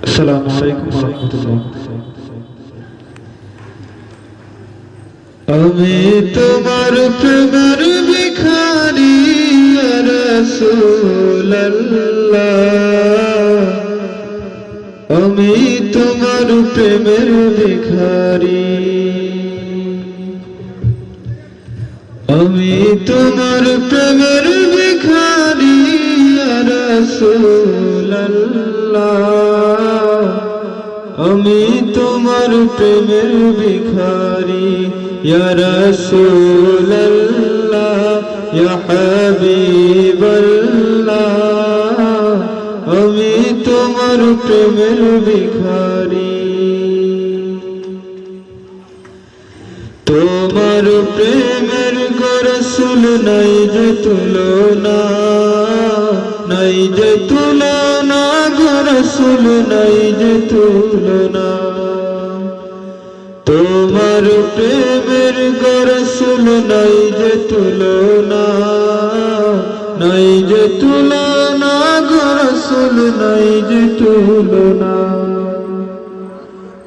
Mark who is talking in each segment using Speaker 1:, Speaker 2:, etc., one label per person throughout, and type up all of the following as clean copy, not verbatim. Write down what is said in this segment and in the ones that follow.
Speaker 1: আসসালামু আলাইকুম ওয়া রাহমাতুল্লাহ। আমি তোমার প্রেমের ভিখারি ইয়া রাসূলুল্লাহ, আমি তোমার প্রেমের ভিখারি, আমি তোমার প্রেমের ভিখারি ইয়া রাসূলুল্লাহ, আমি তোমার প্রেমের ভিখারি ইয়া রাসূলুল্লাহ, ইয়া হাবিবাল্লাহ, আমি তোমার প্রেমের ভিখারি। তোমার প্রেমের গো রাসূল নাই যে তুলনা, নাই যে তুলনা গো রাসূল, নাই যে তুলনা। তোমার প্রেমের গো রাসূল নাই যে তুলনা, নাই যে তুলনা গো রাসূল, নাই যে তুলনা।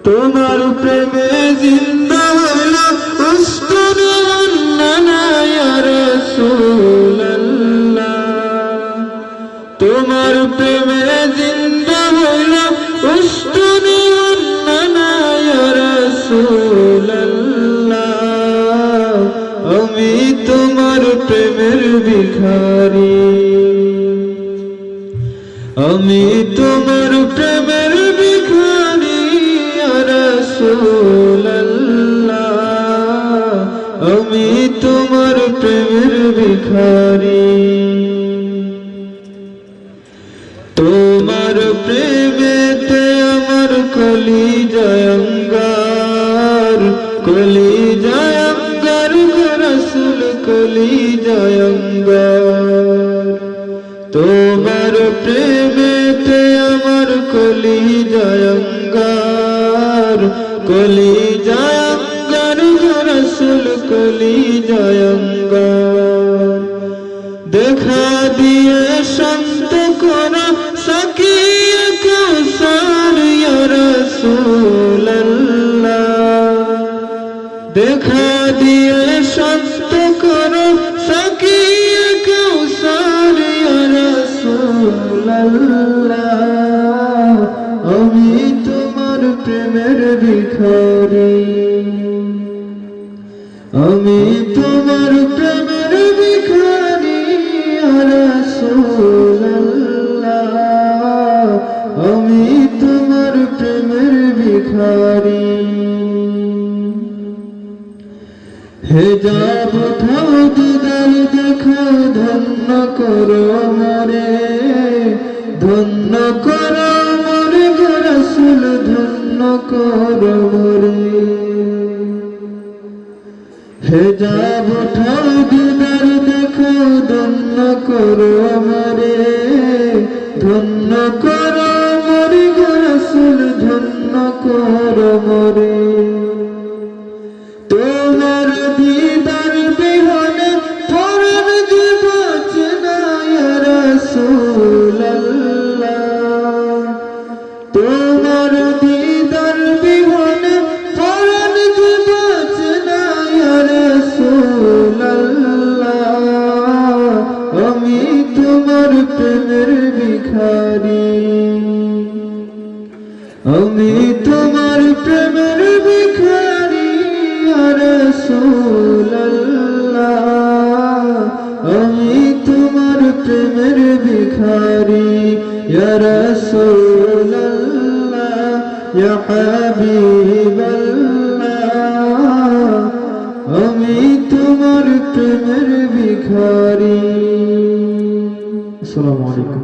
Speaker 1: তোমার প্রেমে জিন্দা হইল উস্তুনে আন্নানা ইয়া রাসূলুল্লাহ, তোমার প্রেমে জিন্দা হইল উস্তুনে আন্নানা ইয়া রাসূলুল্লাহ, আমি তোমার প্রেমের ভিখারি, আমি তোমার প্রেমের ভিখারি ইয়া রাসূলুল্লাহ, আমি তোমার প্রেমের ভিখারি। তোমার প্রেমেতে আমার কলিজায় অঙ্গার, কলিজায় অঙ্গার গো রাসূল, কলিজায় অঙ্গার। তোমার প্রেমেতে আমার কলিজায় অঙ্গার, কলিজায় অঙ্গার গো রাসূল, কলিজায় অঙ্গার। দেখা দিয়ে শান্ত করা সাকিয়ে কাউসার ইয়া রাসূলুল্লাহ, দেখা দিয়ে শান্ত করা সাকিয়ে কাউসার ইয়া রাসূলুল্লাহ, আমি তোমার প্রেমের ভিখারি, আমি তোমার প্রেমের ভিখারি ইয়া রাসূলুল্লাহ, আমি তোমার প্রেমের ভিখারি। হেজাব উঠাও দিদার দেখা, ধন্য করো মরে, ধন্য করো মরে গো রাসূল, ধন্য করো মরে। হেজাব উঠাও দিদার দেখা, ধন্য করো মরে, ধন্য করো মরে গো রাসূল, ধন্য করো মরে। তোমার দিদার বিহনে পরাণ যে বাঁচে না ইয়া রাসূলুল্লাহ, তোমার দিদার বিহনে পরাণ যে বাঁচে না ইয়া রাসূলুল্লাহ, আমি তোমার প্রেমের ভিখারি, আমি তোমার প্রেমের ভিখারি ইয়া রাসূলুল্লাহ, আমি তোমার প্রেমের ভিখারি ইয়া রাসূলুল্লাহ, ইয়া হাবিবাল্লাহ, আমি তোমার প্রেমের ভিখারি। আসসালামু আলাইকুম।